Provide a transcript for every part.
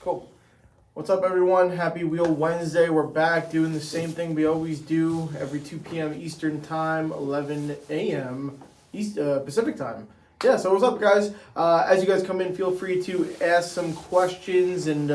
Cool. What's up, everyone? Happy Wheel Wednesday. We're back doing the same thing we always do every 2 p.m. Eastern Time, 11 a.m. Pacific Time. Yeah, so what's up, guys? As you guys come in, feel free to ask some questions, and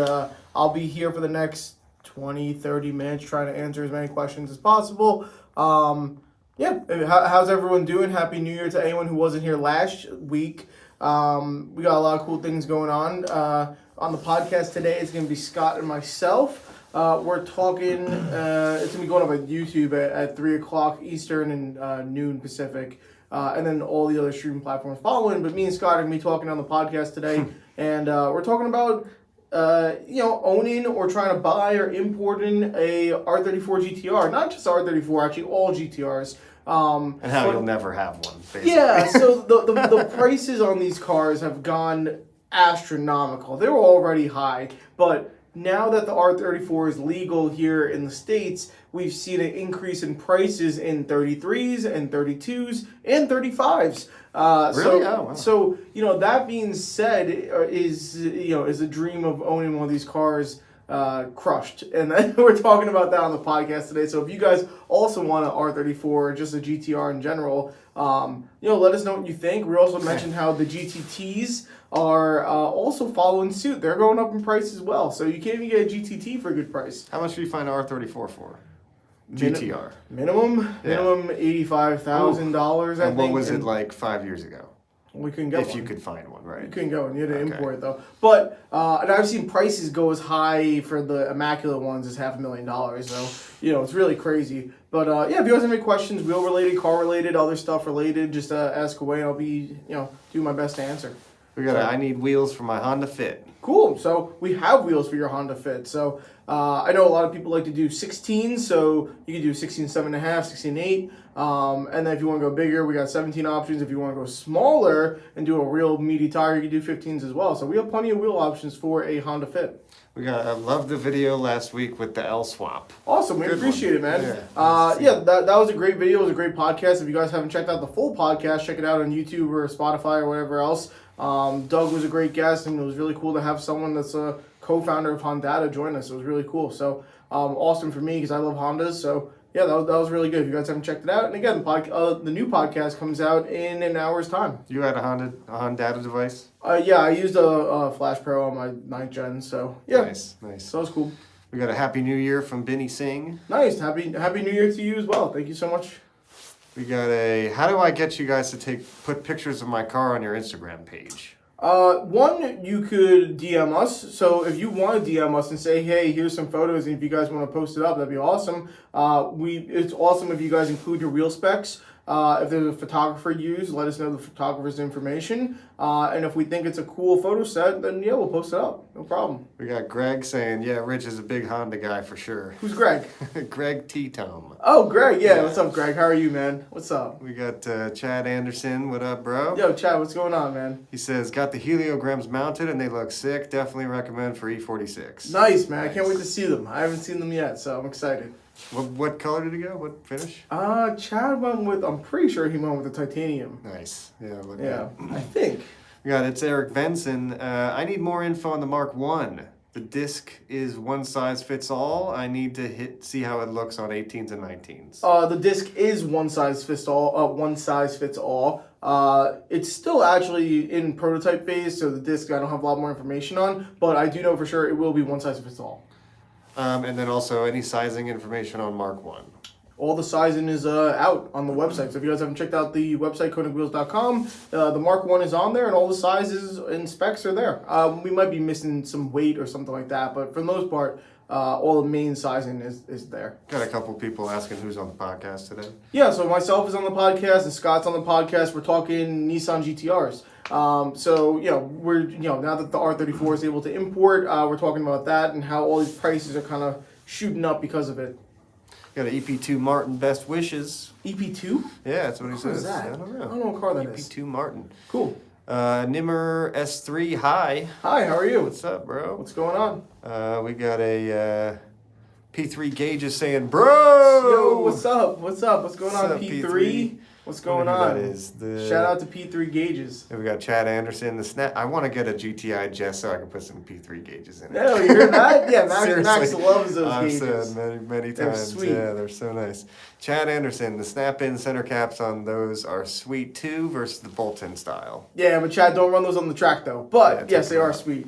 I'll be here for the next 20, 30 minutes trying to answer as many questions as possible. Yeah, how's everyone doing? Happy New Year to anyone who wasn't here last week. We got a lot of cool things going on. On the podcast today, it's going to be Scott and myself. We're talking, it's going to be going up on YouTube at 3 o'clock Eastern and noon Pacific. And then all the other streaming platforms following. But me and Scott are going to be talking on the podcast today. And we're talking about, owning or trying to buy or importing a R34 GTR. Not just R34, actually all GTRs. And how you'll never have one, basically. Yeah, so the prices on these cars have gone astronomical. They were already high, but now that the R34 is legal here in the States, we've seen an increase in prices in 33s and 32s and 35s. Really? Oh, wow. So, that being said, is a dream of owning one of these cars crushed. And then we're talking about that on the podcast today. So if you guys also want an R34 or just a GTR in general, let us know what you think. We also mentioned how the GTTs are also following suit. They're going up in price as well. So you can't even get a GTT for a good price. How much do you find an R34 for? GTR. Minimum $85,000, I think. And what was it like 5 years ago? We couldn't get If one. you could find one, right? You couldn't go, and you had to import it though. But and I've seen prices go as high for the immaculate ones as $500,000. So it's really crazy. But if you guys have any questions, wheel related, car related, other stuff related, just ask away. I'll be do my best to answer. I need wheels for my Honda Fit. Cool. So we have wheels for your Honda Fit. So I know a lot of people like to do 16s, so you can do 16.7.5, 16.8. And then if you want to go bigger, we got 17 options. If you want to go smaller and do a real meaty tire, you can do 15s as well. So we have plenty of wheel options for a Honda Fit. I loved the video last week with the L swap. Awesome. We appreciate it, man. That was a great video. It was a great podcast. If you guys haven't checked out the full podcast, check it out on YouTube or Spotify or whatever else. Doug was a great guest, and it was really cool to have someone that's a co-founder of Honda join us. It was really cool. So awesome for me because I love Hondas. So yeah, that was really good. If you guys haven't checked it out, and again, the new podcast comes out in an hour's time. You had a Honda device? Yeah, I used a Flash Pro on my 9th gen. So yeah, nice. So it was cool. We got a Happy New Year from Benny Singh. Nice, happy New Year to you as well. Thank you so much. We got how do I get you guys to put pictures of my car on your Instagram page? One, you could DM us. So if you want to DM us and say, hey, here's some photos, and if you guys want to post it up, that'd be awesome. It's awesome if you guys include your wheel specs. If there's a photographer used, let us know the photographer's information. And if we think it's a cool photo set, then yeah, we'll post it up. No problem. We got Greg saying, yeah, Rich is a big Honda guy for sure. Who's Greg? Greg T-Tom. Oh, Greg. Yeah. What's up, Greg? How are you, man? What's up? We got Chad Anderson. What up, bro? Yo, Chad, what's going on, man? He says, got the heliograms mounted and they look sick. Definitely recommend for E46. Nice, man. I can't wait to see them. I haven't seen them yet, so I'm excited. What color did he go? What finish? Chad went with, I'm pretty sure he went with the titanium. Nice. Yeah, good. I think. It's Eric Benson. I need more info on the Mark 1. The disc is one size fits all. I need to see how it looks on 18s and 19s. The disc is one size fits all. It's still actually in prototype phase, so the disc I don't have a lot more information on, but I do know for sure it will be one size fits all. And then also any sizing information on Mark 1. All the sizing is out on the website. So if you guys haven't checked out the website, KONIGWHEELS.com, the Mark 1 is on there, and all the sizes and specs are there. We might be missing some weight or something like that, but for the most part, all the main sizing is there. Got a couple people asking who's on the podcast today. Yeah, so myself is on the podcast, and Scott's on the podcast. We're talking Nissan GTRs. We're now that the R34 is able to import, we're talking about that and how all these prices are kind of shooting up because of it. Got an EP2 Martin Best Wishes. EP2? Yeah, that's what he says. What is that? I don't know. I don't know what car that is. EP2 Martin. Cool. Nimmer S3, hi. Hi, how are you? What's up, bro? What's going on? We got a P3 Gauge is saying, bro! Yo, what's up? What's going on, P3? What's going Wonder on? who that is. Shout out to P3 gauges. We got Chad Anderson. The snap. I want to get a GTI just so I can put some P3 gauges in it. No, you heard that? Yeah, Max Seriously. loves those I've gauges. said many They're times. sweet. Yeah, they're so nice. Chad Anderson. The snap-in center caps on those are sweet too versus the bolt-in style. Yeah, but Chad, don't run those on the track though. But Yeah, yes, they are sweet.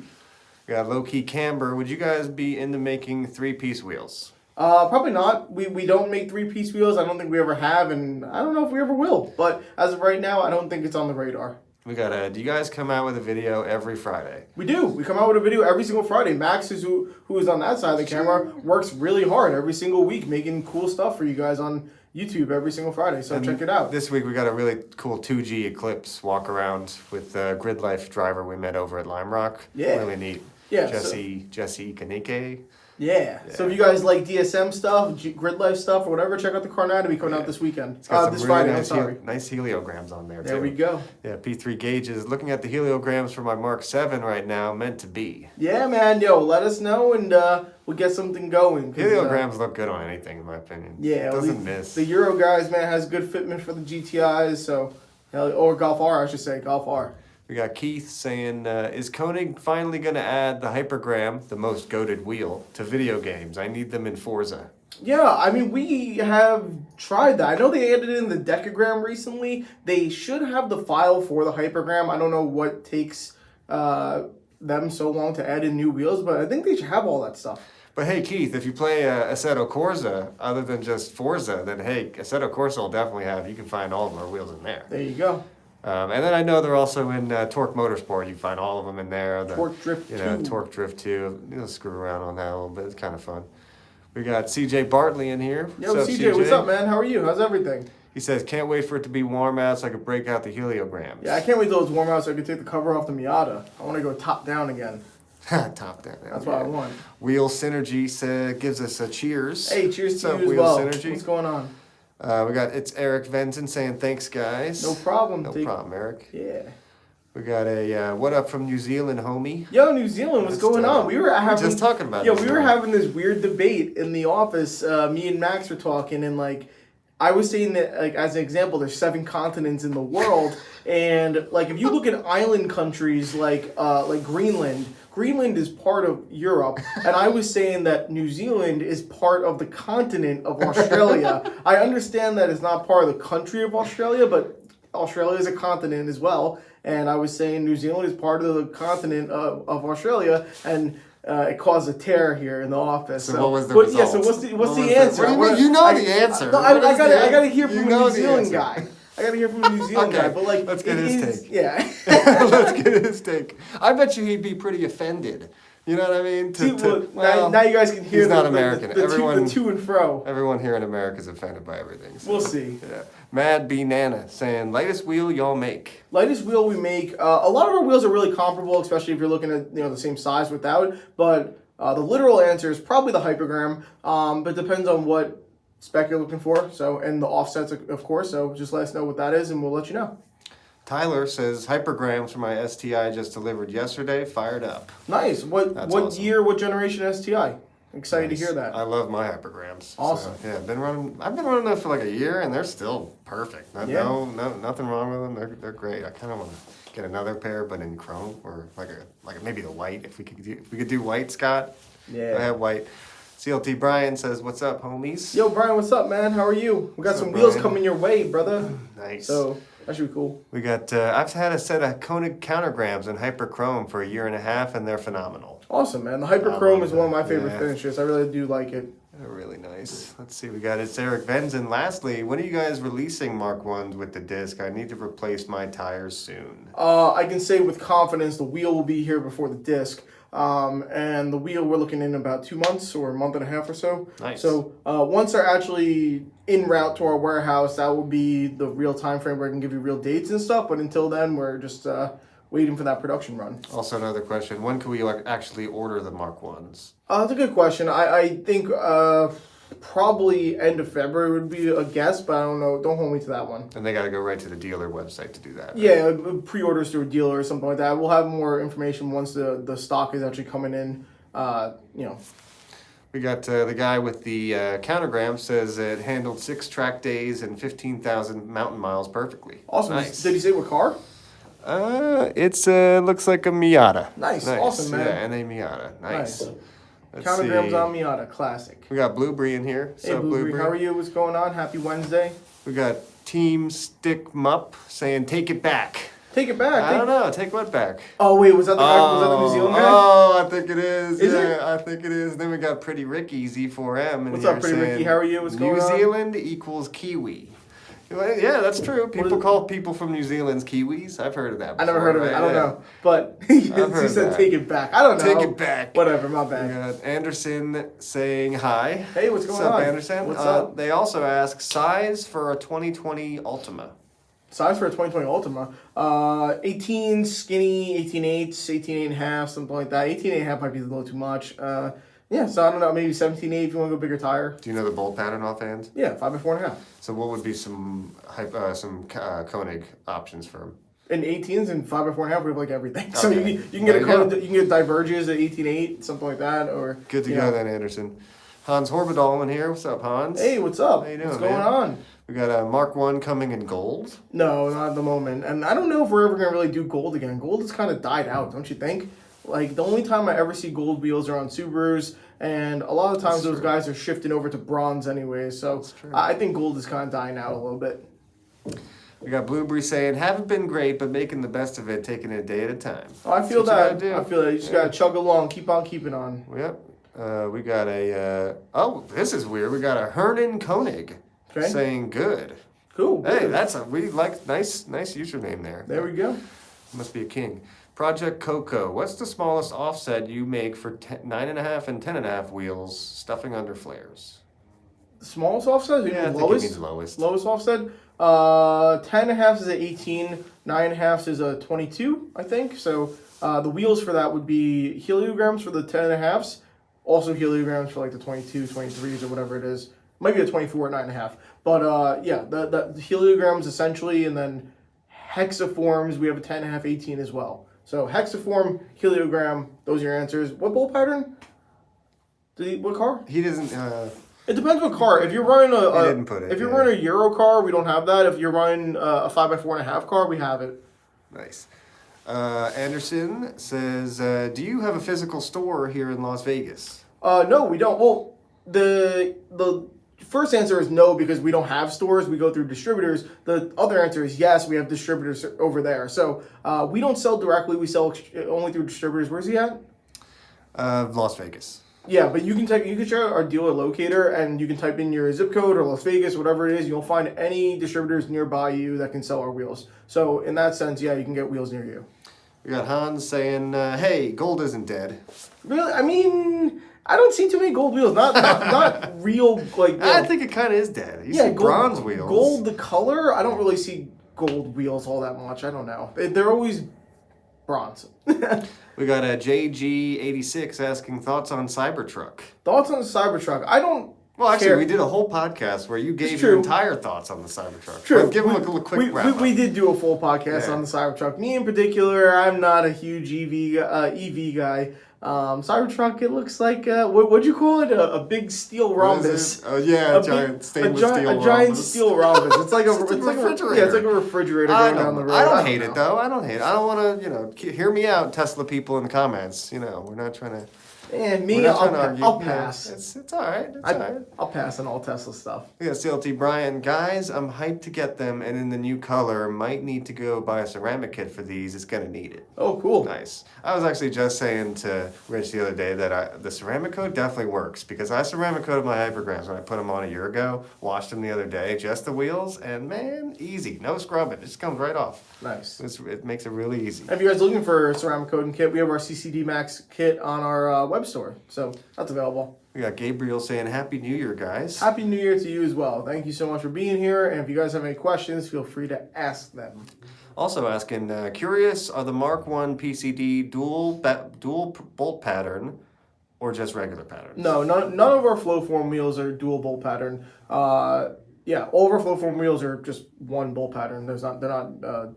We got low-key camber. Would you guys be into making 3-piece wheels? Probably not. We don't make 3-piece wheels. I don't think we ever have, and I don't know if we ever will. But as of right now, I don't think it's on the radar. We got do you guys come out with a video every Friday? We do. We come out with a video every single Friday. Max, is who is on that side of the camera, works really hard every single week making cool stuff for you guys on YouTube every single Friday. So check it out. This week we got a really cool 2G Eclipse walk around with the Grid Life driver we met over at Lime Rock. Yeah. Really neat. Yeah, Jesse Kanike. Yeah. So if you guys like DSM stuff, Grid Life stuff, or whatever, check out the Car Anatomy coming out this weekend. It's got some This really Friday, nice, I'm sorry. nice heliograms on there, too. There we go. Yeah, P3 gauges. Looking at the heliograms for my Mark 7 right now, meant to be. Yeah, man. Yo, let us know, and we'll get something going. Heliograms look good on anything, in my opinion. Yeah. It doesn't miss. The Euro guys, man, has good fitment for the GTIs, so... Or Golf R, I should say. Golf R. We got Keith saying, is Konig finally going to add the Hypergram, the most goated wheel, to video games? I need them in Forza. Yeah, I mean, we have tried that. I know they added in the decagram recently. They should have the file for the hypergram. I don't know what takes them so long to add in new wheels, but I think they should have all that stuff. But hey, Keith, if you play Assetto Corsa other than just Forza, then hey, Assetto Corsa will definitely have, you can find all of our wheels in there. There you go. And then I know they're also in Torque Motorsport. You find all of them in there. Torque Drift 2. Torque Drift 2. You'll screw around on that a little bit. It's kind of fun. We got CJ Bartley in here. Yo, CJ, what's up, man? How are you? How's everything? He says, can't wait for it to be warm out so I can break out the heliograms. Yeah, I can't wait till it's warm out so I can take the cover off the Miata. I want to go top down again. Top down. That's what I want. Wheel Synergy gives us a cheers. Hey, cheers to you as Wheel well. Synergy? What's going on? It's Eric Venson saying thanks, guys. No problem. No problem, Eric. Yeah. We got a what up from New Zealand, homie. Yo, New Zealand, what's going on? We were having just talking about. Yeah, we were having this weird debate in the office. Me and Max were talking, and like, I was saying that, like, as an example, there's 7 continents in the world, and like, if you look at island countries like Greenland. Greenland is part of Europe, and I was saying that New Zealand is part of the continent of Australia. I understand that it's not part of the country of Australia, but Australia is a continent as well. And I was saying New Zealand is part of the continent of Australia, and it caused a tear here in the office. So what was the result? Yeah, so what's the answer? What do you know the answer. No, I gotta hear from a New Zealand answer. guy. I gotta hear from a New Zealand guy, but like, let's get his take. Yeah. Let's get his take. I bet you he'd be pretty offended. You know what I mean? Now you guys can hear he's not American. The to and fro. Everyone here in America is offended by everything. So. We'll see. Yeah. Mad B Nana saying, lightest wheel y'all make. Lightest wheel we make. A lot of our wheels are really comparable, especially if you're looking at the same size without. But the literal answer is probably the hypergram. But depends on what spec you're looking for. So, and the offsets, of course. So just let us know what that is, and we'll let you know. Tyler says, hypergrams for my STI just delivered yesterday. Fired up. Nice. What awesome. year? What generation STI? Excited to hear that. I love my hypergrams. Awesome. So, yeah, I've been running them for like a year, and they're still perfect. No, nothing wrong with them. They're great. I kind of want to get another pair, but in chrome or like maybe the white. If we could do white, Scott. Yeah. I have white. CLT Brian says, "What's up, homies?" Yo, Brian, what's up, man? How are you? We got some wheels coming your way, brother. Nice. So that should be cool. We got. I've had a set of Konig countergrams in hyperchrome for a year and a half, and they're phenomenal. Awesome, man. The hyperchrome is one of my favorite finishes. I really do like it. They're really nice. Let's see. We got it's Eric Venson. Lastly, when are you guys releasing Mark 1s with the disc? I need to replace my tires soon. I can say with confidence the wheel will be here before the disc. And the wheel we're looking in about 2 months or a month and a half or so. Nice. So once they're actually en route to our warehouse, that will be the real time frame where I can give you real dates and stuff. But until then, we're just waiting for that production run. Also, another question: when can we actually order the Mark 1s? That's a good question. I think probably end of February would be a guess, but I don't know. Don't hold me to that one. And they got to go right to the dealer website to do that. Right? Yeah, pre-orders through a dealer or something like that. We'll have more information once the stock is actually coming in. We got the guy with the countergram says it handled 6 track days and 15,000 mountain miles perfectly. Awesome. Nice. Did he say what car? It's looks like a Miata. Nice. Awesome, man. Yeah, and a Miata. Nice. Let's Countergrams see. on Miata, classic. We got Blueberry in here. Hey, Blueberry, how are you? What's going on? Happy Wednesday. We got Team Stick Mup saying take it back. Take it back. I don't know. Take what back? Oh wait, was that the guy? Was that the New Zealand guy? Oh, I think it is. Is yeah, it? I think it is. Then we got Pretty Ricky Z4M. And What's up, Pretty Ricky? How are you? What's going on? New Zealand equals Kiwi. Yeah, that's true. People call people from New Zealand's Kiwis. I've heard of that before. I never heard of it. I don't know. But he said take it back. I don't know. Take it back. Whatever, my bad. We got Anderson saying hi. Hey, what's going on? What's up, Anderson? What's up? They also ask size for a 2020 Ultima. Size for a 2020 Ultima. 18 skinny, 18.8s, 18.5, something like that. 18.5 might be a little too much. Yeah, so I don't know, maybe 17.8 if you want to go bigger tire. Do you know the bolt pattern offhand? Yeah, 5x4.5. So what would be some Konig options for them? In 18s and 5x4.5, we have like everything. Okay. So you can get you can get diverges at 18.8, something like that, or good to go then, Anderson. Hans Horbedal in here. What's up, Hans? Hey, what's up? How you doing, what's going man? on? We got a Mark 1 coming in gold. No, not at the moment. And I don't know if we're ever gonna really do gold again. Gold has kind of died out, don't you think? Like the only time I ever see gold wheels are on Subarus, and a lot of times those guys are shifting over to bronze anyway. So I think gold is kind of dying out a little bit. We got Blueberry saying, haven't been great, but making the best of it, taking it a day at a time. Oh, I feel that. I feel that. You just gotta chug along, keep on keeping on. Yep. We got a, this is weird. We got a Hernan Koenig saying good. Cool. Hey, we like, nice username there. There we go. Must be a king. Project Coco. What's the smallest offset you make for 9.5 and 10.5 wheels stuffing under flares? Smallest offset? Yeah, I think lowest? it means lowest. Lowest offset? 10.5 is at 18, 9.5 is a 22, I think. So the wheels for that would be heliograms for the 10.5s, also heliograms for like the 22, 23s or whatever it is. Might be a 24 at 9.5. But yeah, the heliograms essentially, and then hexaforms, we have a 10.5, 18 as well. So hexaform, heliogram, those are your answers. What bolt pattern? What car? He doesn't. It depends what car. If you're running he didn't put it. If you're running a Euro car, we don't have that. If you're running a 5x4.5 car, we have it. Nice. Anderson says, do you have a physical store here in Las Vegas? No, we don't. Well, the first answer is no because we don't have stores. We go through distributors. The other answer is yes. We have distributors over there. So we don't sell directly. We sell only through distributors. Where's he at? Las Vegas. Yeah, but you can check our dealer locator and you can type in your zip code or Las Vegas, whatever it is. You'll find any distributors nearby you that can sell our wheels. So in that sense, yeah, you can get wheels near you. We got Hans saying, hey, gold isn't dead. Really? I mean, I don't see too many gold wheels. Not real, like... I think it kind of is dead. You see bronze wheels. Gold, the color, I don't really see gold wheels all that much. I don't know. They're always bronze. We got a JG86 asking thoughts on Cybertruck. Thoughts on the Cybertruck? I don't... Well, actually, care. we did a whole podcast where you gave your entire thoughts on the Cybertruck. True. But give them a quick wrap up. We did do a full podcast on the Cybertruck. Me in particular, I'm not a huge EV guy. Cybertruck, it looks like what'd you call it? A big steel rhombus. Oh yeah, a giant stainless steel rhombus. A giant steel rhombus. It's like a refrigerator. It's like a refrigerator going down the road. I don't hate it though. I don't hate it. I don't want to, hear me out, Tesla people in the comments. We're not trying to. And me, I'll pass. It's all right. It's all right. I'll pass on all Tesla stuff. We got CLT Brian. Guys, I'm hyped to get them, and in the new color, might need to go buy a ceramic kit for these. It's going to need it. Oh, cool. Nice. I was actually just saying to Rich the other day that the ceramic coat definitely works, because I ceramic coated my hypergrams when I put them on a year ago, washed them the other day, just the wheels, and man, easy. No scrubbing. It just comes right off. Nice. It makes it really easy. If you guys looking for a ceramic coating kit, we have our CCD Max kit on our web store. So that's available. We got Gabriel saying Happy New Year, guys. Happy New Year to you as well. Thank you so much for being here. And if you guys have any questions, feel free to ask them. Also asking, curious, are the Mark 1 PCD dual bolt pattern or just regular pattern? No, none of our flow form wheels are dual bolt pattern. Yeah, all of our flow form wheels are just one bolt pattern. They're not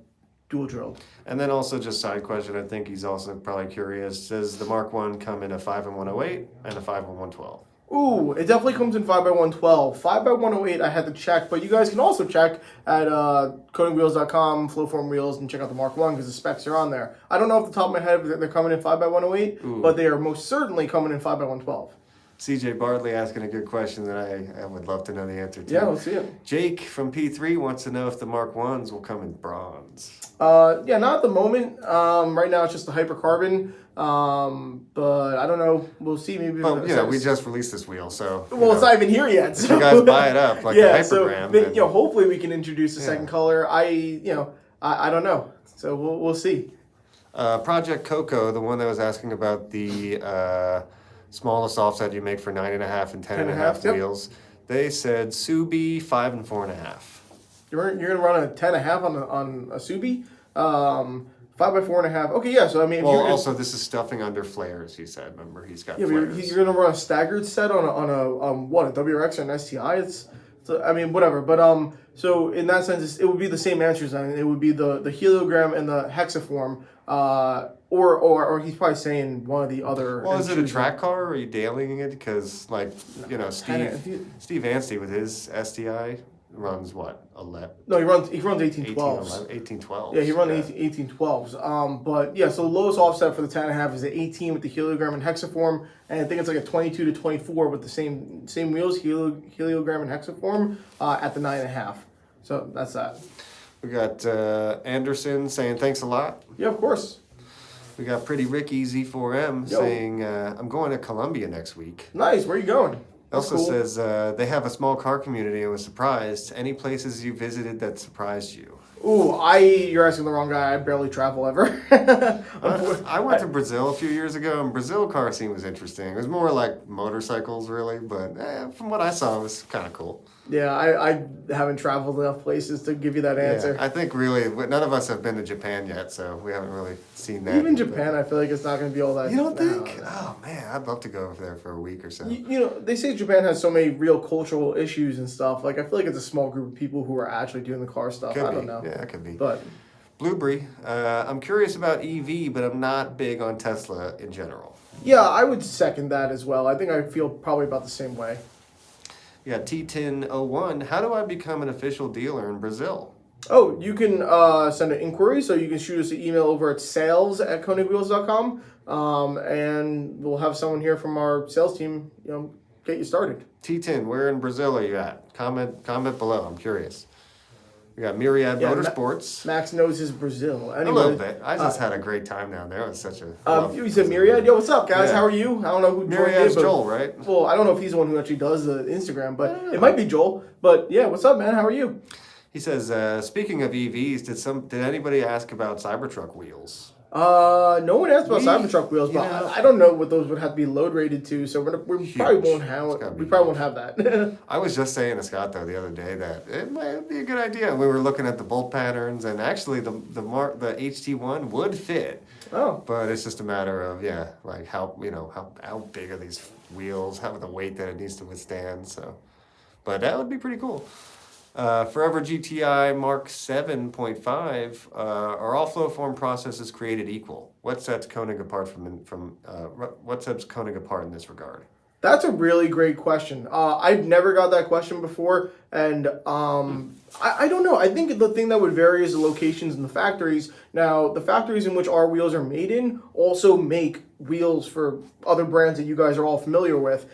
dual drilled. And then also just side question, I think he's also probably curious, does the Mark 1 come in a 5 and 108 and a 5 and 112? Ooh, it definitely comes in 5x112. 5x108 I had to check, but you guys can also check at KONIGwheels.com, Flowform Wheels, and check out the Mark 1 because the specs are on there. I don't know off the top of my head if they're coming in 5x108, but they are most certainly coming in 5x112. CJ Bartley asking a good question that I would love to know the answer to. Yeah, let's see it. Jake from P3 wants to know if the Mark 1s will come in bronze. Yeah, not at the moment. Right now it's just the hypercarbon. But I don't know. We'll see. Maybe. But we just released this wheel, so it's not even here yet. So. If you guys buy it up like the hypergram. So hopefully we can introduce a second color. I don't know. So we'll see. Project Coco, the one that was asking about the smallest offset you make for 9.5 and 10.5 wheels. They said Subi 5 and 4.5. You're gonna run a 10.5 on a Subi, 5x4.5. Okay, yeah. So I mean, also this is stuffing under flares. He said. Remember, he's got. Yeah, flares. You're gonna run a staggered set on a WRX or an STI. I mean, whatever. But so in that sense, it would be the same answers. I mean, it would be the heliogram and the hexaform. Or he's probably saying one of the other. Well, is it a track car or are you dailying it? Because Steve Anstey with his STI runs what 11. No, he runs 1812s. 1812. Yeah, he runs 1812s. But yeah, so the lowest offset for the 10.5 is an 18 with the heliogram and hexaform, and I think it's like a 22 to 24 with the same wheels, heliogram and hexaform at the 9.5. So that's that. We got Anderson saying thanks a lot. Yeah, of course. We got Pretty Ricky Z4M saying I'm going to Colombia next week. Nice. Where are you going? Also says they have a small car community and was surprised. Any places you visited that surprised you? Ooh, you're asking the wrong guy. I barely travel ever. I went to Brazil a few years ago, and Brazil car scene was interesting. It was more like motorcycles, really, but from what I saw, it was kind of cool. Yeah, I haven't traveled enough places to give you that answer. Yeah, I think really none of us have been to Japan yet, so we haven't really seen that. Even Japan, I feel like it's not going to be all that. You don't think? No. Oh man, I'd love to go over there for a week or so. They say Japan has so many real cultural issues and stuff. Like I feel like it's a small group of people who are actually doing the car stuff. I don't know. Yeah, it could be. But Blueberry, I'm curious about EV, but I'm not big on Tesla in general. Yeah, I would second that as well. I think I feel probably about the same way. You got T1001. How do I become an official dealer in Brazil? Oh, you can send an inquiry. So you can shoot us an email over at sales@konigwheels.com, and we'll have someone here from our sales team, get you started. T10, where in Brazil are you at? Comment below. I'm curious. We got Myriad Motorsports. Max knows his Brazil. Anyway, a little bit. I just had a great time down there. It was such a. You said Myriad? Yo, what's up, guys? Yeah. How are you? I don't know who Myriad's Joel, right? Well, I don't know if he's the one who actually does the Instagram, but it might be Joel. But yeah, what's up, man? How are you? He says, speaking of EVs, did anybody ask about Cybertruck wheels? No one asked about Cybertruck wheels, but I don't know what those would have to be load rated to, so we probably won't have that. I was just saying to Scott though the other day that it might be a good idea. We were looking at the bolt patterns, and actually the HT1 would fit. Oh, but it's just a matter of like how big are these wheels, how the weight that it needs to withstand. So, but that would be pretty cool. Forever GTI Mark 7.5 are all flow form processes created equal? What sets Konig apart what sets Konig apart in this regard? That's a really great question. I've never got that question before, and I don't know. I think the thing that would vary is the locations in the factories. Now, the factories in which our wheels are made in also make wheels for other brands that you guys are all familiar with.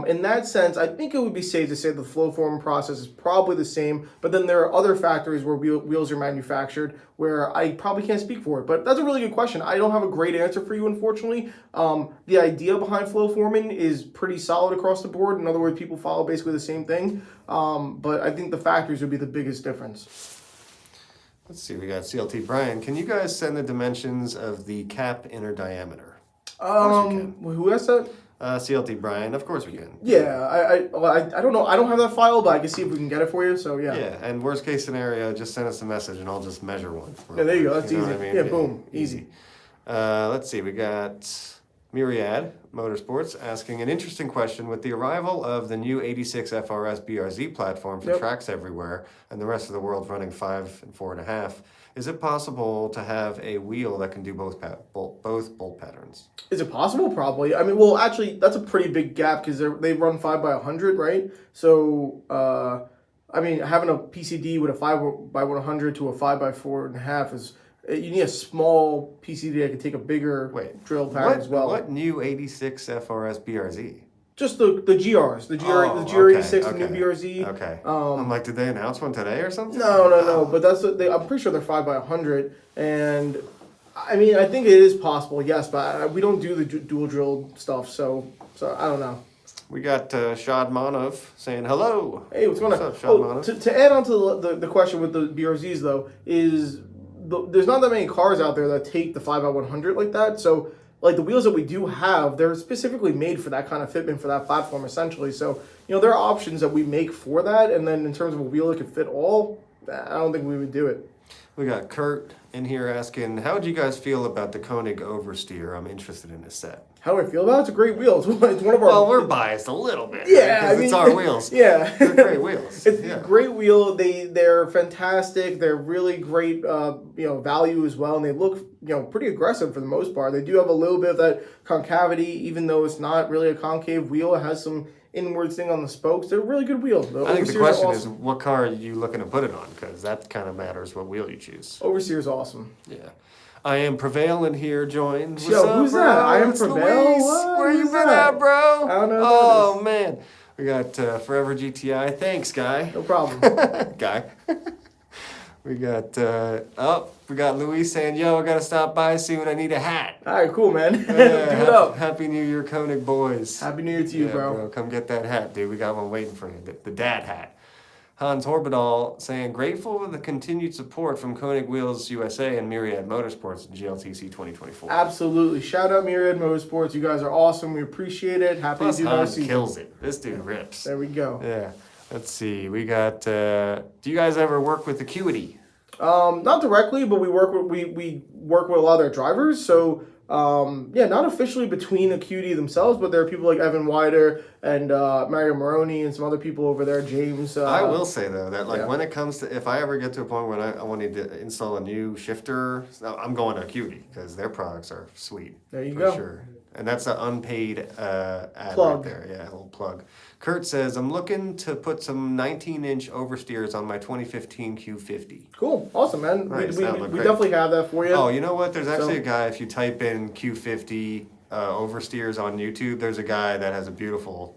In that sense, I think it would be safe to say the flow form process is probably the same, but then there are other factories where wheels are manufactured where I probably can't speak for it. But that's a really good question. I don't have a great answer for you, unfortunately. The idea behind flow forming is pretty solid across the board. In other words, people follow basically the same thing. But I think the factories would be the biggest difference. Let's see, we got CLT Brian. Can you guys send the dimensions of the cap inner diameter? Who asked that? CLT Brian, of course we can. Yeah, I don't know. I don't have that file, but I can see if we can get it for you. So yeah. Yeah, and worst case scenario, just send us a message and I'll just measure one. Yeah, there you go. That's easy. I mean? Yeah, boom, easy. Let's see, we got Myriad Motorsports asking an interesting question. With the arrival of the new 86 FRS BRZ platform for tracks everywhere and the rest of the world running 5 and 4.5, is it possible to have a wheel that can do both bolt patterns? Is it possible? Probably. I mean, well, actually, that's a pretty big gap because they run 5x100, right? So, I mean, having a PCD with a 5x100 to a 5x4.5 is, you need a small PCD that can take a bigger drill pattern as well. What new 86 FRS BRZ? Just the GRs, the GR86, the new BRZ. Okay. I'm like, did they announce one today or something? No. But I'm pretty sure they're 5x100, and I mean, I think it is possible, yes, but we don't do the dual drill stuff, so I don't know. We got Shad Manov saying hello. Hey, what's going on? What's up, Shad Manov? To add on to the question with the BRZs though, is there's not that many cars out there that take the 5x100 like that, so. Like the wheels that we do have, they're specifically made for that kind of fitment, for that platform essentially. So, there are options that we make for that. And then in terms of a wheel that could fit all, I don't think we would do it. We got Kurt in here asking, how would you guys feel about the Konig Oversteer? I'm interested in this set. How do I feel about it? It's a great wheel. It's one of our... Well, we're biased a little bit. Yeah, because it's our wheels. Yeah. They're great wheels. It's a great wheel. They're fantastic. They're really great, value as well. And they look, pretty aggressive for the most part. They do have a little bit of that concavity, even though it's not really a concave wheel. It has some inwards thing on the spokes. They're really good wheels. I think the question is, what car are you looking to put it on? Because that kind of matters what wheel you choose. Oversteer's awesome. Yeah. I am Prevail in here joined. What's Yo, up, who's bro? that? I am It's Prevail? Luis. Where you been at, bro? I don't know. Oh, man. We got Forever GTI. Thanks, guy. No problem. Guy. We got Luis saying, yo, I got to stop by soon. I need a hat. All right, cool, man. Do it up. Happy New Year, Konig boys. Happy New Year to you, bro. Come get that hat, dude. We got one waiting for you. The dad hat. Hans Horbedal saying, grateful for the continued support from Konig Wheels USA and Myriad Motorsports in GLTC 2024. Absolutely. Shout out Myriad Motorsports. You guys are awesome. We appreciate it. Happy to do Hans kills it. This dude rips. There we go. Yeah. Let's see. We got, do you guys ever work with Acuity? Not directly, but we work with a lot of their drivers. So, not officially between Acuity themselves, but there are people like Evan Wider and Mario Moroni and some other people over there, James. I will say, though, that when it comes to, if I ever get to a point when I wanted to install a new shifter, I'm going to Acuity because their products are sweet. There you go. For sure. And that's an unpaid ad plug. Right there. Yeah, a little plug. Kurt says, I'm looking to put some 19-inch oversteers on my 2015 Q50. Cool. Awesome, man. Nice. We definitely have that for you. Oh, you know what? There's actually a guy, if you type in Q50 oversteers on YouTube, there's a guy that has a beautiful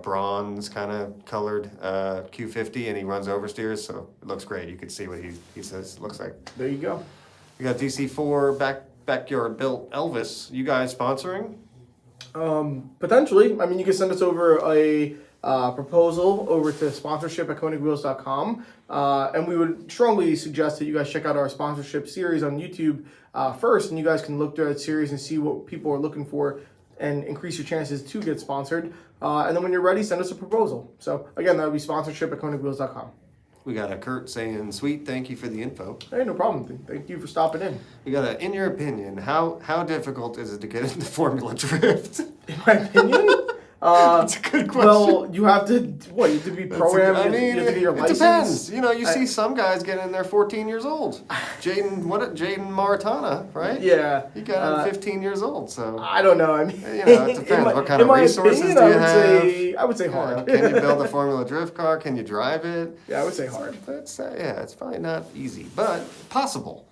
bronze kind of colored Q50, and he runs oversteers, so it looks great. You can see what he says it looks like. There you go. We got DC4 Backyard Built Elvis. You guys sponsoring? Potentially. I mean, you can send us over a proposal over to sponsorship at konigwheels.com. And we would strongly suggest that you guys check out our sponsorship series on YouTube first, and you guys can look through that series and see what people are looking for and increase your chances to get sponsored. And then when you're ready, send us a proposal. So again, that would be sponsorship at konigwheels.com. We got a Kurt saying, sweet, thank you for the info. Hey, no problem. Thank you for stopping in. We got a, in your opinion, how difficult is it to get into Formula Drift? In my opinion? That's a good question. Well, you have to be programmed. You have to get your license. It depends. You see some guys get in there 14 years old. Jaden Maritana, right? Yeah. He got in 15 years old, so. I don't know. I mean, it depends. What kind of resources do you have? I would say hard. Can you build a Formula Drift car? Can you drive it? Yeah, I would say hard. It's probably not easy, but possible.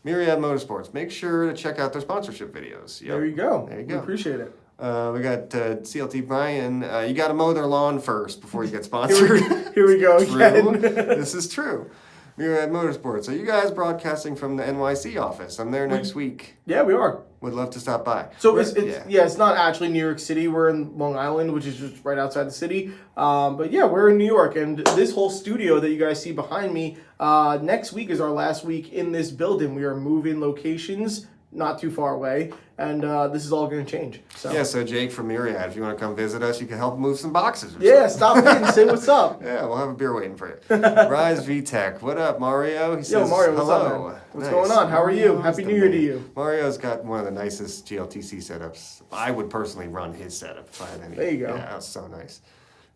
Myriad Motorsports. Make sure to check out their sponsorship videos. Yep. There you go. There you go. We appreciate it. We got CLT Brian. You got to mow their lawn first before you get sponsored. Here we go again. This is true. Myriad Motorsports. Are you guys broadcasting from the NYC office? I'm there next week. Yeah, we are. Would love to stop by. So it's not actually New York City. We're in Long Island, which is just right outside the city. But yeah, we're in New York, and this whole studio that you guys see behind me, next week is our last week in this building. We are moving locations not too far away, and this is all going to change. So. Yeah, so Jake from Myriad, if you want to come visit us, you can help move some boxes. Yeah, stop in and say what's up. Yeah, we'll have a beer waiting for you. Rise VTech, what up, Mario? He says, Mario, what's hello. up, man? What's going on? How are you? Happy New Year to you. Mario's got one of the nicest GLTC setups. I would personally run his setup if I had any. There you go. Yeah, that's so nice.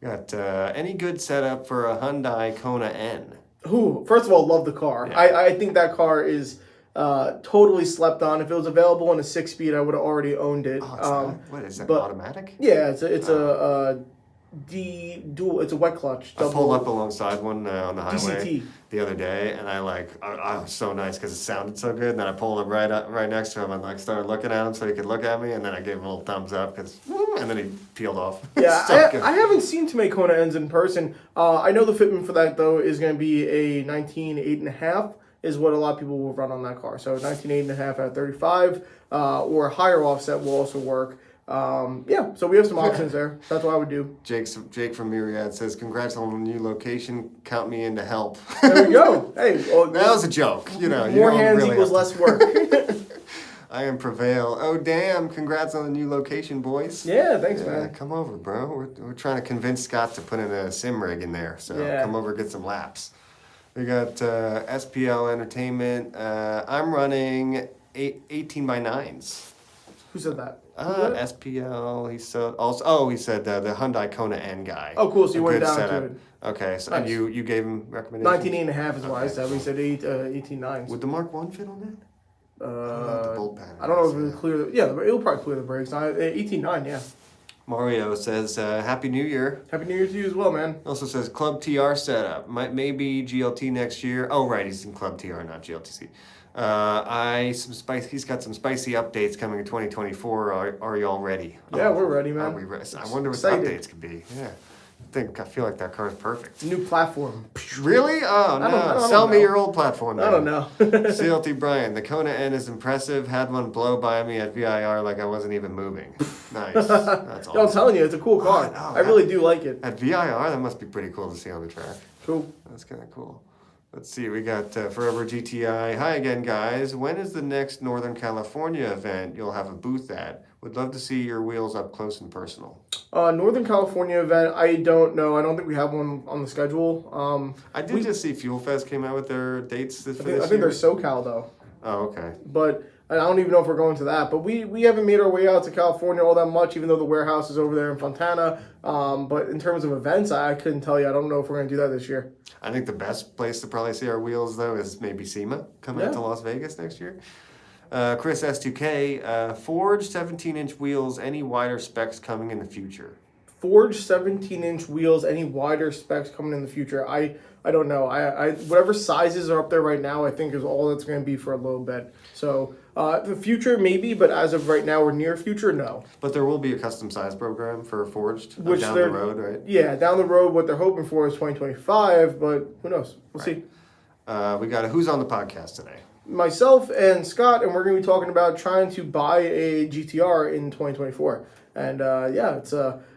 Got any good setup for a Hyundai Kona N? Ooh, first of all, love the car. Yeah. I think that car is totally slept on. If it was available in a 6-speed, I would have already owned it. Oh, what is that, automatic? Yeah, it's a dual. It's a wet clutch. I pulled up alongside one on the highway DCT. the other day, and I was so nice because it sounded so good. And then I pulled up right next to him and started looking at him so he could look at me, and then I gave him a little thumbs up and then he peeled off. Yeah, So I haven't seen too many Kona N's in person. I know the fitment for that though is going to be a 19.8.5 is what a lot of people will run on that car. So 19.8.5 at 35 or a higher offset will also work. So we have some options there. That's what I would do. Jake from Myriad says, congrats on the new location. Count me in to help. There we go. Hey, that was a joke. More hands equals less work. I am Prevail. Oh, damn. Congrats on the new location, boys. Yeah, thanks, man. Come over, bro. We're trying to convince Scott to put in a sim rig in there. So come over, get some laps. We got SPL Entertainment. I'm running 18 by 9s. Who said that? SPL. He said the Hyundai Kona N guy. Oh, cool. So you went down setup. to it. Okay, so nice. And you gave him recommendations? 19.5 is what I said. We said 18.9s. Would the Mark 1 fit on that? I don't know if it'll clear it'll probably clear the brakes. 18.9, yeah. Mario says, Happy New Year. Happy New Year to you as well, man. Also says, Club TR setup. Maybe GLT next year. Oh, right, he's in Club TR, not GLTC. He's got some spicy updates coming in 2024. Are y'all ready? Yeah, we're ready, man. Are we ready? I wonder what the updates could be. Yeah. I feel like that car is perfect. It's a new platform. Really? Oh, no. Sell me your old platform, man. I don't know. CLT Brian, the Kona N is impressive. Had one blow by me at VIR like I wasn't even moving. Nice. That's awesome. Yo, I'm telling you, it's a cool car. I really do like it. At VIR, that must be pretty cool to see on the track. Cool. That's kind of cool. Let's see, we got Forever GTI. Hi again, guys. When is the next Northern California event you'll have a booth at? Would love to see your wheels up close and personal. Northern California event, I don't know. I don't think we have one on the schedule. I did just see Fuel Fest came out with their dates this year. I think they're SoCal, though. Oh, okay. But I don't even know if we're going to that. But we haven't made our way out to California all that much, even though the warehouse is over there in Fontana. But in terms of events, I couldn't tell you. I don't know if we're going to do that this year. I think the best place to probably see our wheels, though, is maybe SEMA coming out to Las Vegas next year. Chris S2K, forged 17-inch wheels, any wider specs coming in the future? Forged 17-inch wheels, any wider specs coming in the future? I don't know. I whatever sizes are up there right now, I think is all that's going to be for a little bit. So the future maybe, but as of right now or near future, no. But there will be a custom size program for forged down the road, right? Yeah, down the road. What they're hoping for is 2025, but who knows? We'll see. We got who's on the podcast today? Myself and Scott, and we're going to be talking about trying to buy a GTR in 2024. And it's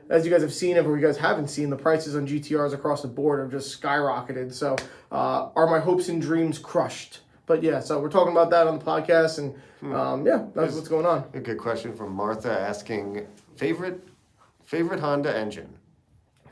as you guys have seen, if you guys haven't seen, the prices on GTRs across the board have just skyrocketed. So are my hopes and dreams crushed? But yeah, so we're talking about that on the podcast, and that's what's going on. A good question from Martha asking favorite Honda engine.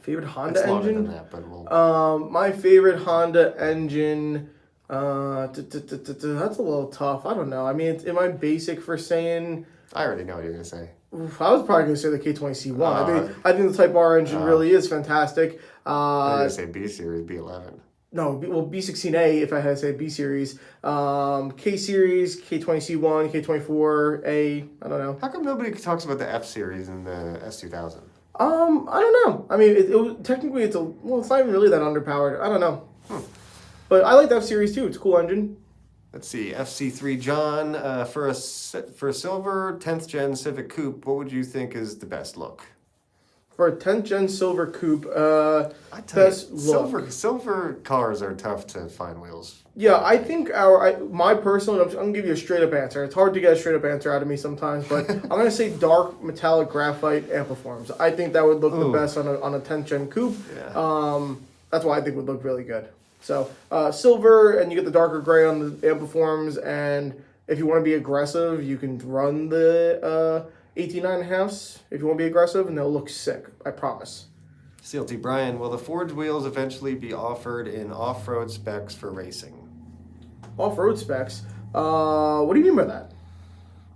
Favorite Honda engine? Longer than that, but my favorite Honda engine. That's a little tough. I don't know. I mean, am I basic for saying? I already know what you're gonna say. I was probably gonna say the K20C1. I think the Type R engine really is fantastic. I'm gonna say B Series, B11. No, B16A if I had to say B Series. K Series, K20C1, K24A. I don't know. How come nobody talks about the F Series and the S2000? I don't know. I mean, technically it's not even really that underpowered. I don't know. But I like the F Series too. It's a cool engine. Let's see, FC3 John, for a silver 10th gen Civic Coupe, what would you think is the best look? For a 10th gen silver coupe, best look. Silver cars are tough to find wheels. Yeah, I think my personal, I'm gonna give you a straight up answer. It's hard to get a straight up answer out of me sometimes, but I'm gonna say dark metallic graphite ampliforms. I think that would look the best on a 10th gen coupe. Yeah. That's why I think would look really good. So silver, and you get the darker gray on the ampliforms, and If you want to be aggressive, you can run the 18.5s if you want to be aggressive, and they'll look sick. I promise. CLT Brian, will the Forged wheels eventually be offered in off-road specs for racing? Off-road specs? What do you mean by that?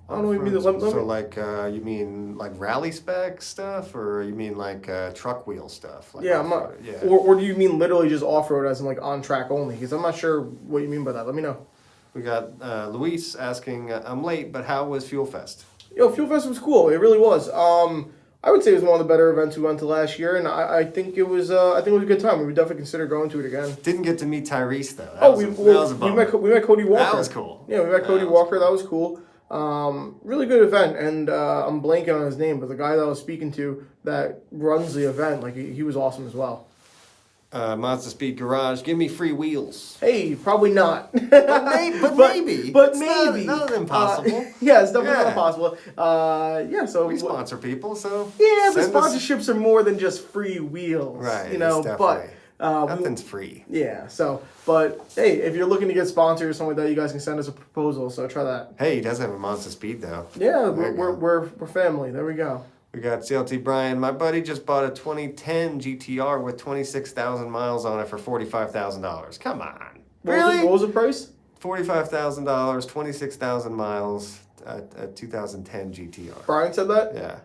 I don't know what you mean. So like, you mean like rally spec stuff, or you mean like truck wheel stuff? Like yeah, I'm not. Yeah. Or do you mean literally just off-road as in like on track only? Because I'm not sure what you mean by that. Let me know. We got Luis asking, I'm late, but how was Fuel Fest? Yo, Fuel Fest was cool. It really was. I would say it was one of the better events we went to last year, and I think it was. I think it was a good time. We would definitely consider going to it again. Didn't get to meet Tyrese though. That was a bummer. We met Cody Walker. That was cool. Yeah, we met Cody Walker. That was cool. Really good event, and I'm blanking on his name, but the guy that I was speaking to that runs the event, like he was awesome as well. Mazda Speed Garage, give me free wheels. Hey, probably not. But maybe. But it's maybe. Not impossible. Yeah, it's definitely not impossible. So we sponsor people, so yeah, the sponsorships are more than just free wheels, right? You know, but nothing's free. Yeah. So, but hey, if you're looking to get sponsored or something like that, you guys can send us a proposal. So try that. Hey, he does have a Mazda Speed though. Yeah, we're family. There we go. We got CLT Brian. My buddy just bought a 2010 GTR with 26,000 miles on it for $45,000. Come on. Really? What was the price? $45,000, 26,000 miles, a 2010 GTR. Brian said that? Yeah.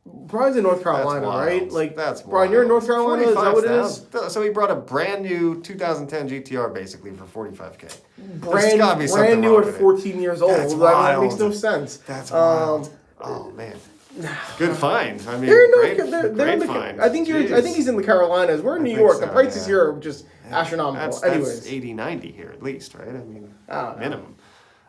Brian's in North Carolina, right? Like that's Brian, wild. You're in North Carolina. Is that what it is? So he brought a brand new 2010 GTR basically for $45K. Brand new at 14 years old. That's wild. That makes no sense. That's wild. Oh man. Good find. I mean, great find. I think he's in the Carolinas. We're in New York. The prices here are just astronomical. That's 80, 90 here at least, right? I mean, minimum.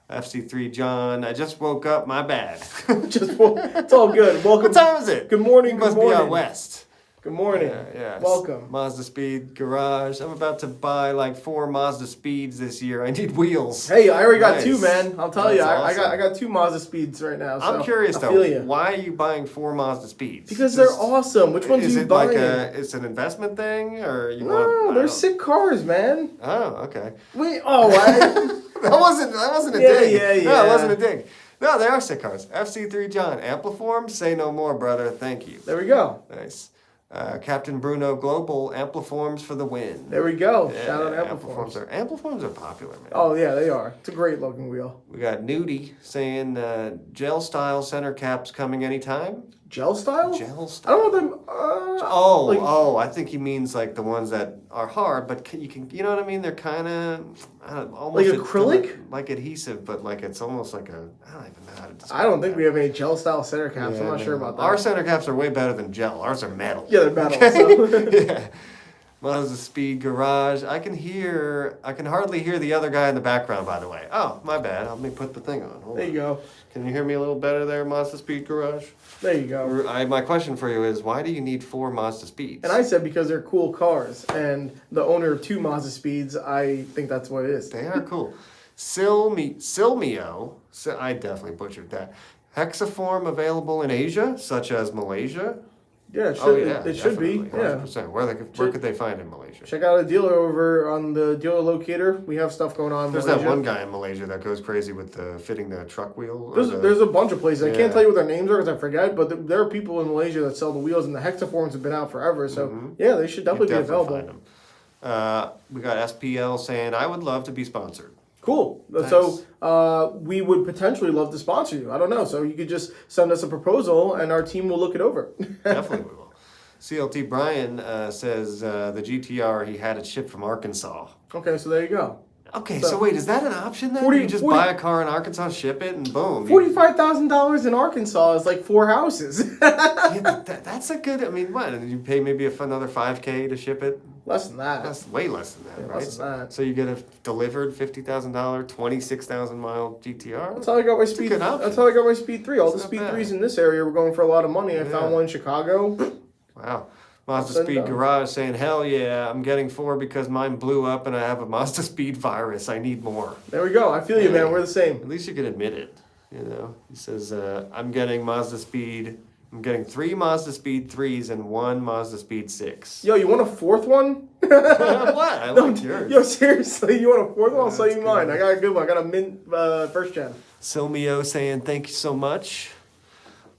FC3 John, I just woke up. My bad. It's all good. Welcome. What time is it? Good morning. You must be out west. Good morning. Yeah. Welcome. Mazda Speed Garage. I'm about to buy like 4 Mazda Speeds this year. I need wheels. Hey, I already got 2, man. I'll tell you. Awesome. I got 2 Mazda Speeds right now. So I'm curious though. Why are you buying 4 Mazda Speeds? Because they're awesome. Which ones are you buying? It's an investment thing, or you want? No, they're sick cars, man. Oh, okay. That wasn't a dig. Yeah. No, it wasn't a dig. No, they are sick cars. FC3 John, Ampliform, say no more, brother. Thank you. There we go. Nice. Captain Bruno Global, Ampliforms for the win. There we go. Yeah, Shout out Ampliforms. Ampliforms are popular, man. Oh, yeah, they are. It's a great looking wheel. We got Nudie saying gel style center caps coming anytime. Gel style? Gel style. I don't know them. I think he means like the ones that are hard, but you know what I mean? They're kind of almost like acrylic, like adhesive, but like it's almost like a. I don't even know how to describe. I don't think we have any gel style center caps. I'm not sure about that. Our center caps are way better than gel. Ours are metal. Yeah, they're metal. So. Yeah. Mazda Speed Garage. I can hardly hear the other guy in the background, by the way. Oh, my bad. Let me put the thing on. Hold there you on. go. Can you hear me a little better there, Mazda Speed Garage? There you go. My question for you is, why do you need 4 Mazda Speeds? And I said because they're cool cars, and the owner of 2 Mazda Speeds, I think that's what it is. They are cool. Silmio, I definitely butchered that. Hexaform available in Asia, such as Malaysia. Yeah, it should be. 100%. Yeah. Where could they find in Malaysia? Check out a dealer over on the dealer locator. We have stuff going on in There's Malaysia. That one guy in Malaysia that goes crazy with fitting the truck wheel. There's a bunch of places. I can't tell you what their names are because I forget, but there are people in Malaysia that sell the wheels, and the Hexaforms have been out forever. So, yeah, they should definitely be available. Find them. We got SPL saying, I would love to be sponsored. Cool. Nice. So we would potentially love to sponsor you. I don't know. So you could just send us a proposal, and our team will look it over. Definitely we will. CLT Brian says the GTR, he had it shipped from Arkansas. Okay, so there you go. Okay, so wait, is that an option then? You just buy a car in Arkansas, ship it, and boom. $45,000 in Arkansas is like 4 houses. Yeah, that's a good, I mean, what? And you pay maybe another $5K to ship it? Less than that. That's way less than that, right? Less than that. So you get a delivered $50,000, 26,000 mile GTR? That's how I got my Speed. That's how I got my Speed 3. All the Speed 3s in this area were going for a lot of money. I found one in Chicago. Wow. Mazda Speed Garage saying, hell yeah, I'm getting 4 because mine blew up and I have a Mazda Speed virus. I need more. There we go. I feel you, man. We're the same. At least you can admit it. You know, he says, I'm getting 3 Mazda Speed 3s and 1 Mazda Speed 6. Yo, you want a 4th one? What? I like yours. Yo, seriously, you want a 4th one? I'll sell you good. mine. I got a good one. I got a mint first gen. Silmio saying thank you so much.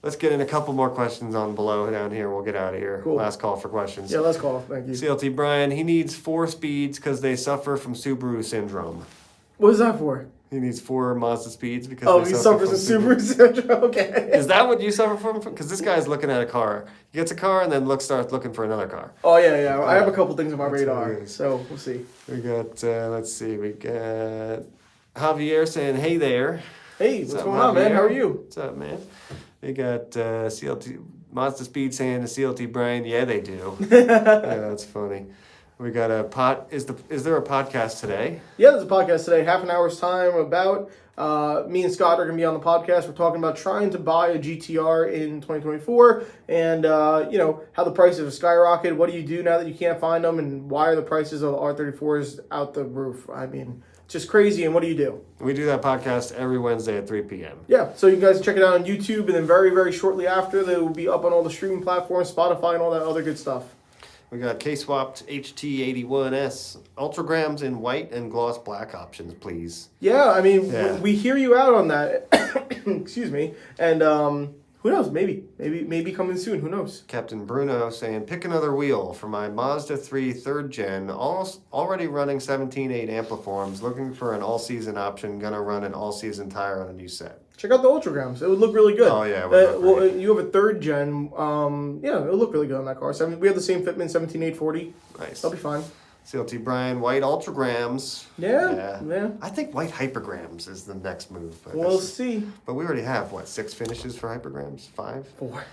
Let's get in a couple more questions on below down here. We'll get out of here. Cool. Last call for questions. Yeah, let's call. Thank you. CLT Brian, he needs 4 speeds because they suffer from Subaru syndrome. What is that for? He needs 4 Mazda speeds because Oh, they he suffer suffers from from Subaru syndrome. Okay. Is that what you suffer from? Because this guy's looking at a car. He gets a car and then starts looking for another car. Oh yeah. I have a couple things on my That's what radar, it is. so we'll see. We got, let's see, we got Javier saying, hey there. Hey, What's what's up, going on, man? Javier? How are you? What's up, man? We got CLT Mazda Speed saying to CLT Brian, yeah, they do. Yeah, that's funny. We got a Is there a podcast today? Yeah, there's a podcast today, half an hour's time about. Me and Scott are going to be on the podcast. We're talking about trying to buy a GTR in 2024 and, how the prices have skyrocketed. What do you do now that you can't find them? And why are the prices of the R34s out the roof? I mean, it's just crazy. And what do you do? We do that podcast every Wednesday at 3 p.m. Yeah, so you guys check it out on YouTube. And then very, very shortly after, they will be up on all the streaming platforms, Spotify, and all that other good stuff. We got K-swapped HT81S Ultragrams in white and gloss black options, please. Yeah, I mean, Yeah. we hear you out on that. Excuse me. And who knows? Maybe coming soon. Who knows? Captain Bruno saying, pick another wheel for my Mazda 3 3rd gen, already running 17.8 ampliforms, looking for an all-season option, gonna run an all-season tire on a new set. Check out the Ultragrams. It would look really good. Oh, yeah. It would look great. You have a 3rd gen. Yeah, it would look really good on that car. We have the same fitment, 17840. Nice. That'll be fine. CLT Brian, white Ultragrams. Yeah. I think white Hypergrams is the next move. But We'll see. But we already have, 6 finishes for Hypergrams? 5? 4.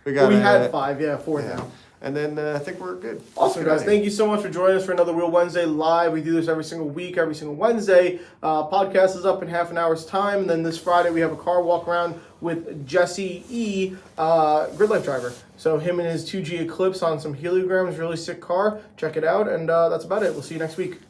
We got. We had 5. Yeah, 4 Yeah. now. And then I think we're good. Awesome, guys. Thank you so much for joining us for another Wheel Wednesday live. We do this every single week, every single Wednesday. Podcast is up in half an hour's time. And then this Friday, we have a car walk around with Jesse E., Grid Life driver. So him and his 2G Eclipse on some heliograms, really sick car. Check it out. And that's about it. We'll see you next week.